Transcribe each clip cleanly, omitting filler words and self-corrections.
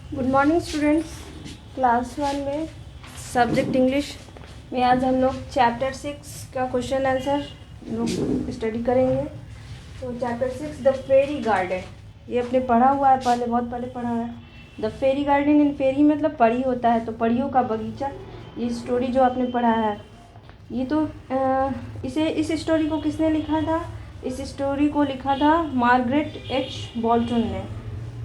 Good morning students. Class 1 में subject English में आज हम लोग चैप्टर 6 का क्वेश्चन आंसर लोग स्टडी करेंगे। तो चैप्टर 6 द फेरी गार्डन, ये अपने पढ़ा हुआ है, पहले बहुत पहले पढ़ा है। द फेरी गार्डन, इन फेरी मतलब परी होता है, तो परियों का बगीचा। ये स्टोरी जो आपने पढ़ा है, ये तो इस स्टोरी को किसने लिखा था? इस स्टोरी को लिखा था मार्गरेट एच बोल्टन ने।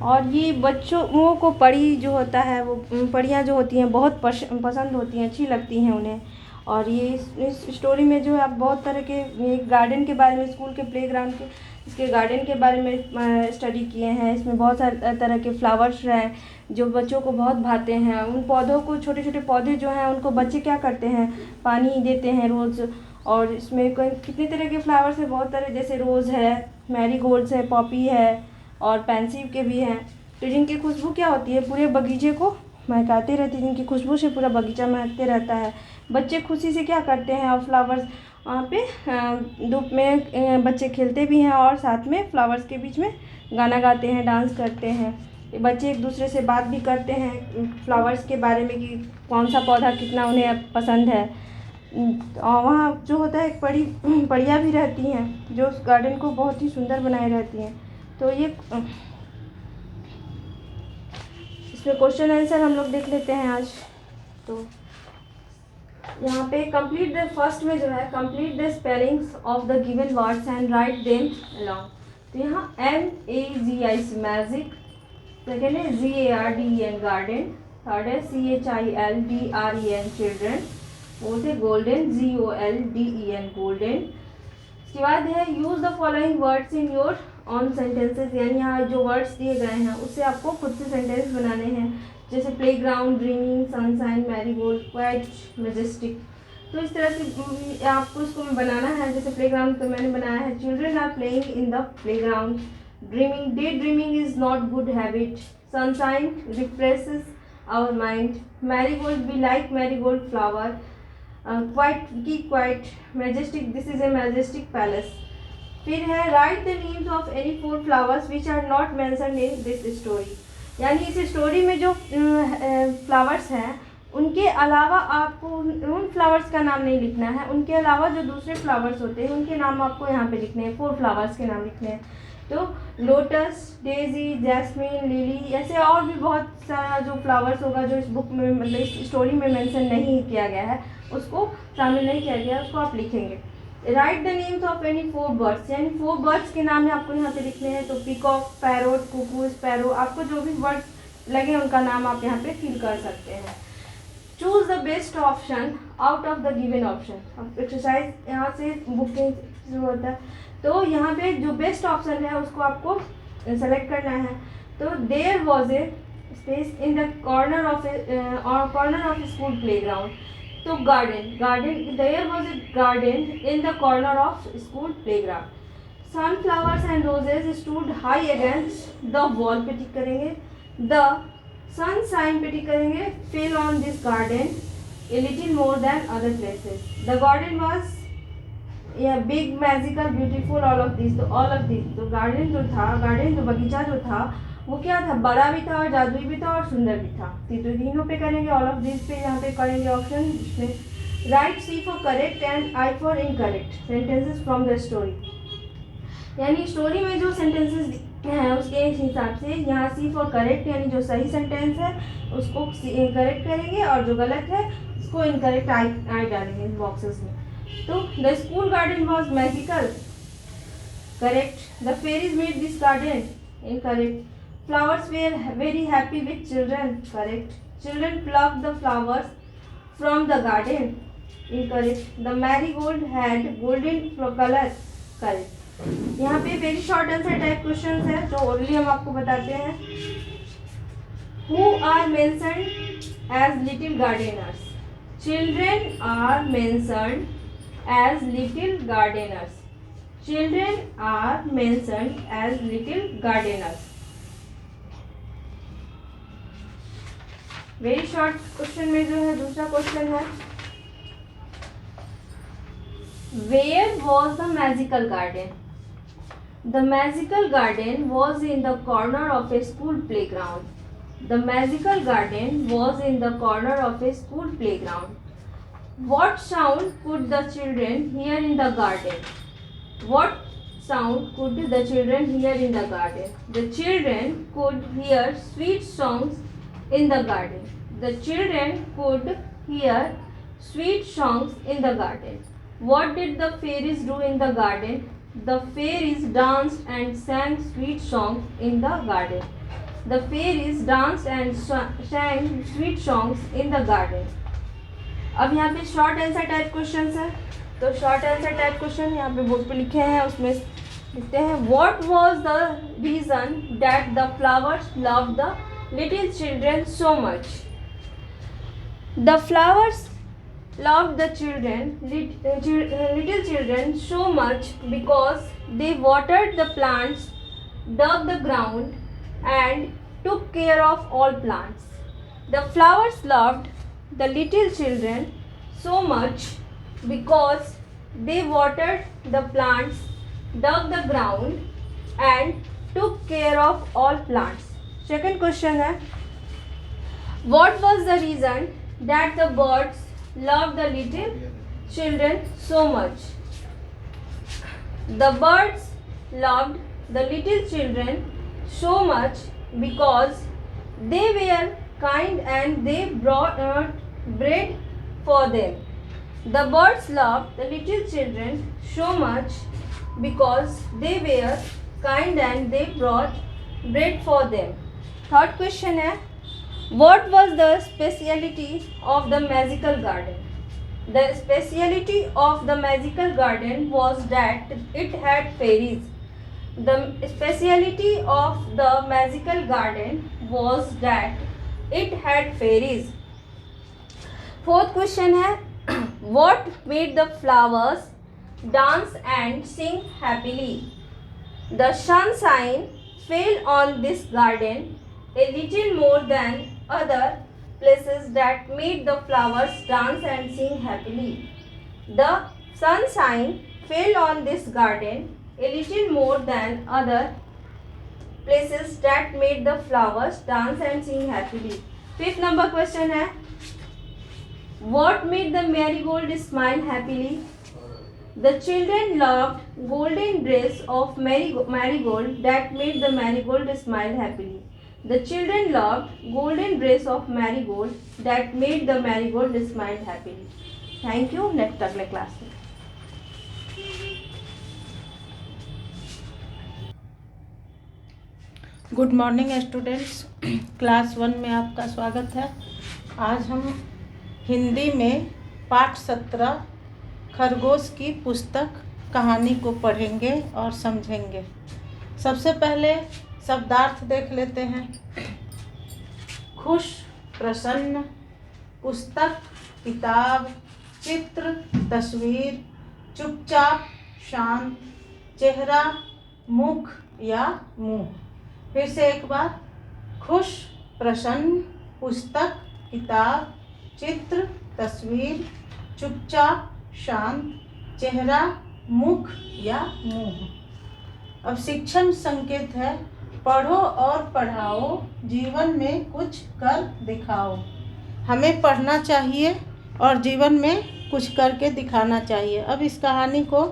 और ये बच्चों को परी जो होता है, वो परियां जो होती हैं बहुत पसंद होती हैं, अच्छी लगती हैं उन्हें। और ये इस स्टोरी में जो है आप बहुत तरह के एक गार्डन के बारे में, स्कूल के प्लेग्राउंड के इसके गार्डन के बारे में स्टडी किए हैं। इसमें बहुत सारे तरह के फ्लावर्स हैं जो बच्चों को बहुत भाते हैं। उन पौधों को, छोटे छोटे पौधे जो हैं उनको बच्चे क्या करते हैं, पानी देते हैं रोज़। और इसमें कितने तरह के फ्लावर्स हैं, बहुत तरह, जैसे रोज़ है, मैरीगोल्ड्स है, पॉपी है और पेंसिल के भी हैं। तो जिनकी खुशबू क्या होती है, पूरे बगीचे को महकाते रहती है, जिनकी खुशबू से पूरा बगीचा महकते रहता है। बच्चे खुशी से क्या करते हैं, और फ्लावर्स वहाँ पे धूप में बच्चे खेलते भी हैं और साथ में फ्लावर्स के बीच में गाना गाते हैं, डांस करते हैं। बच्चे एक दूसरे से बात भी करते हैं फ्लावर्स के बारे में कि कौन सा पौधा कितना उन्हें पसंद है। और वहाँ जो होता है एक परियाँ भी रहती हैं जो उस गार्डन को बहुत ही सुंदर बनाए रहती हैं। तो ये इसमें क्वेश्चन आंसर हम लोग देख लेते हैं आज। तो यहाँ पे कंप्लीट द फर्स्ट में जो है complete the spellings of the given words and write them along. तो यहाँ MAGIC मैजिक, सेकेंड है GARDEN गार्डन, थर्ड है CHILDREN चिल्ड्रन, फोर्थ है गोल्डन GOLDEN गोल्डन। इसके बाद है use the following words in your on sentences, यानी यहाँ जो वर्ड्स दिए गए हैं उससे आपको खुद से सेंटेंस बनाने हैं। जैसे playground, dreaming, sunshine, marigold, quite, majestic. तो इस तरह से आपको इसको बनाना है। जैसे प्लेग्राउंड तो मैंने बनाया है, children are playing in the playground. Dreaming, day dreaming is not good habit. Sunshine refreshes our mind. Marigold, we like marigold flower. Quite, majestic, this is a majestic palace. फिर है write the names of any 4 flowers which are not mentioned in this story, यानी इस story में जो flowers हैं उनके अलावा आपको उन फ्लावर्स का नाम नहीं लिखना है, उनके अलावा जो दूसरे फ्लावर्स होते हैं उनके नाम आपको यहाँ पे लिखने हैं, 4 फ्लावर्स के नाम लिखने हैं। तो लोटस, डेजी, जैस्मिन, लिली, ऐसे और भी बहुत सारा जो फ्लावर्स होगा जो इस बुक में, मतलब इस स्टोरी में मेंशन नहीं किया गया है, उसको शामिल नहीं किया गया, उसको आप लिखेंगे। Right the names of any 4 birds, यानी 4 बर्ड्स के नाम आपको यहाँ पे लिखने हैं। तो पीकॉक, पैरोट, कुकू, स्पैरो, आपको जो भी वर्ड्स लगे उनका नाम आप यहाँ पे फिल कर सकते हैं। Choose the best option out of the given option. अब एक्सरसाइज यहाँ से बुक के शुरू होता है, तो यहाँ पे जो बेस्ट ऑप्शन है उसको आपको सेलेक्ट करना है। तो there was a space in the corner of school playground. तो garden, there was a garden in the corner of school playground. Sunflowers and roses stood high against the wall पे tick करेंगे। The sunshine पे tick करेंगे। Fell on this garden a little more than other places. The garden was big, magical, beautiful, all of this. तो all of this, तो garden जो था, garden जो बगीचा जो था वो क्या था, बड़ा भी था और जादुई भी था और सुंदर भी था। तो तीनों पे करेंगे, ऑल ऑफ दिस पे यहाँ पे करेंगे ऑप्शन, जिसमें right C for correct and I for incorrect sentences from the story, यानी स्टोरी में जो सेंटेंसेस हैं उसके हिसाब से यहाँ C फॉर करेक्ट, यानी जो सही सेंटेंस है उसको करेक्ट करेंगे और जो गलत है उसको इनकरेक्ट I डालेंगे इन बॉक्सेस में। तो the school garden was magical, correct. The fairies made this garden, incorrect. Flowers were very happy with children, correct. Children plucked the flowers from the garden, incorrect. The marigold had golden color, correct. यहाँ पे very short answer type questions है जो orally हम आपको बताते हैं। Who are mentioned as little gardeners? Children are mentioned as little gardeners. Children are mentioned as little gardeners. Very short question में जो है दूसरा क्वेश्चन है, where was the magical garden? The magical garden was in the corner of a school playground. The magical garden was in the corner of a school playground. What sound could the children hear in the garden? What sound could the children hear in the garden? The children could hear sweet songs in the garden. The children could hear sweet songs in the garden. What did the fairies do in the garden? The fairies danced and sang sweet songs in the garden. The fairies danced and sang sweet songs in the garden. अब यहाँ पे short answer type question है, तो short answer type question यहाँ पे board पे लिखे हैं, उसमें लिखते हैं what was the reason that the flowers love the little children so much. The flowers loved the little children so much because they watered the plants, dug the ground, and took care of all plants. The flowers loved the little children so much because they watered the plants, dug the ground, and took care of all plants. Second question है, what was the reason that the birds loved the little children so much? The birds loved the little children so much because they were kind and they brought bread for them. The birds loved the little children so much because they were kind and they brought bread for them. Third question है, what was the speciality of the magical garden? The speciality of the magical garden was that it had fairies. The speciality of the magical garden was that it had fairies. Fourth question है, what made the flowers dance and sing happily? The sunshine fell on this garden a little more than other places that made the flowers dance and sing happily. The sunshine fell on this garden a little more than other places that made the flowers dance and sing happily. Fifth number question है, what made the marigold smile happily? The children loved golden dress of marigold that made the marigold smile happily. The children loved golden dress of marigold that made the marigold smile happily. Thank you. Next अगले class में. Good morning students, class 1 में आपका स्वागत है. आज हम हिंदी में पाठ 17 खरगोश की पुस्तक कहानी को पढ़ेंगे और समझेंगे. सबसे पहले शब्दार्थ देख लेते हैं. खुश, प्रसन्न, पुस्तक, किताब, चित्र, तस्वीर, चुपचाप, शांत, चेहरा, मुख या मुंह. फिर से एक बार, खुश, प्रसन्न, पुस्तक, किताब, चित्र, तस्वीर, चुपचाप, शांत, चेहरा, मुख या मुंह. अब शिक्षण संकेत है, पढ़ो और पढ़ाओ, जीवन में कुछ कर दिखाओ. हमें पढ़ना चाहिए और जीवन में कुछ करके दिखाना चाहिए. अब इस कहानी को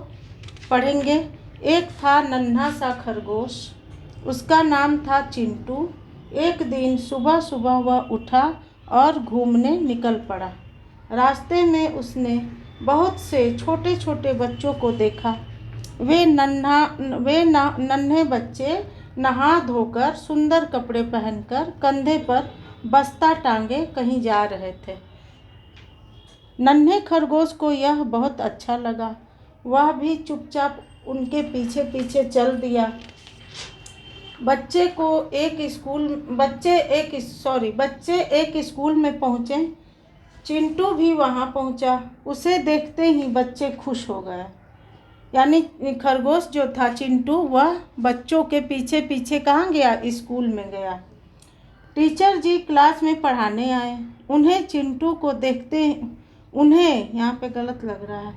पढ़ेंगे. एक था नन्हा सा खरगोश, उसका नाम था चिंटू. एक दिन सुबह सुबह वह उठा और घूमने निकल पड़ा. रास्ते में उसने बहुत से छोटे छोटे बच्चों को देखा. वे नन्हे बच्चे नहा धोकर, सुंदर कपड़े पहनकर, कंधे पर बस्ता टांगे कहीं जा रहे थे. नन्हे खरगोश को यह बहुत अच्छा लगा. वह भी चुपचाप उनके पीछे पीछे चल दिया. बच्चे एक स्कूल में पहुँचे. चिंटू भी वहाँ पहुँचा. उसे देखते ही बच्चे खुश हो गए. यानी खरगोश जो था चिंटू, वह बच्चों के पीछे पीछे कहाँ गया? स्कूल में गया. टीचर जी क्लास में पढ़ाने आए. यहाँ पे गलत लग रहा है.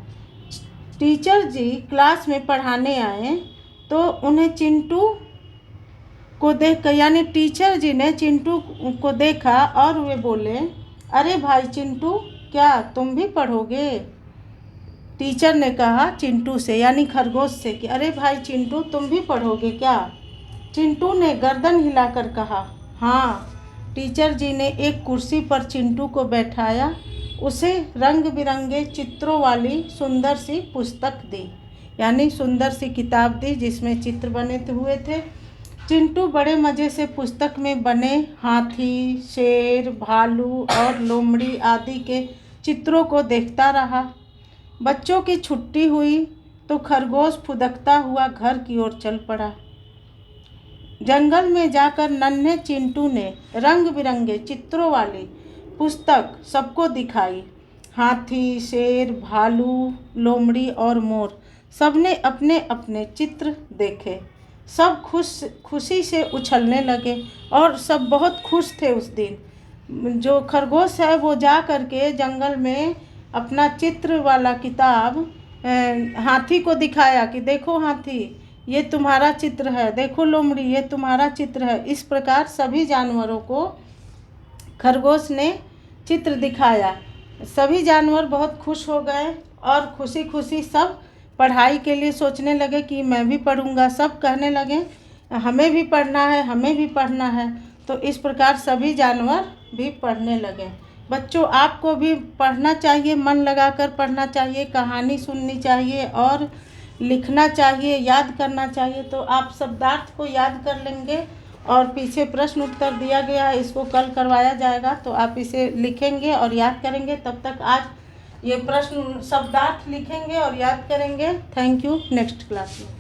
टीचर जी क्लास में पढ़ाने आए तो उन्हें चिंटू को देखकर, यानी टीचर जी ने चिंटू को देखा और वे बोले, अरे भाई चिंटू, क्या तुम भी पढ़ोगे? टीचर ने कहा चिंटू से, यानी खरगोश से, कि अरे भाई चिंटू, तुम भी पढ़ोगे क्या? चिंटू ने गर्दन हिलाकर कहा, हाँ। टीचर जी ने एक कुर्सी पर चिंटू को बैठाया, उसे रंग बिरंगे चित्रों वाली सुंदर सी पुस्तक दी, यानी सुंदर सी किताब दी जिसमें चित्र बने हुए थे। चिंटू बड़े मज़े से पुस्तक में बने हाथी, शेर, भालू और लोमड़ी आदि के चित्रों को देखता रहा। बच्चों की छुट्टी हुई तो खरगोश फुदकता हुआ घर की ओर चल पड़ा। जंगल में जाकर नन्हे चिंटू ने रंग बिरंगे चित्रों वाली पुस्तक सबको दिखाई। हाथी, शेर, भालू, लोमड़ी और मोर, सबने अपने अपने चित्र देखे। सब खुशी से उछलने लगे और सब बहुत खुश थे उस दिन। जो खरगोश है वो जा कर के जंगल में अपना चित्र वाला किताब हाथी को दिखाया कि देखो हाथी, ये तुम्हारा चित्र है, देखो लोमड़ी, ये तुम्हारा चित्र है। इस प्रकार सभी जानवरों को खरगोश ने चित्र दिखाया। सभी जानवर बहुत खुश हो गए और खुशी खुशी सब पढ़ाई के लिए सोचने लगे कि मैं भी पढ़ूंगा। सब कहने लगे हमें भी पढ़ना है, हमें भी पढ़ना है। तो इस प्रकार सभी जानवर भी पढ़ने लगे। बच्चों, आपको भी पढ़ना चाहिए, मन लगाकर पढ़ना चाहिए, कहानी सुननी चाहिए और लिखना चाहिए, याद करना चाहिए। तो आप शब्दार्थ को याद कर लेंगे और पीछे प्रश्न उत्तर दिया गया है, इसको कल करवाया जाएगा, तो आप इसे लिखेंगे और याद करेंगे। तब तक आज ये प्रश्न शब्दार्थ लिखेंगे और याद करेंगे। Thank you. नेक्स्ट क्लास में।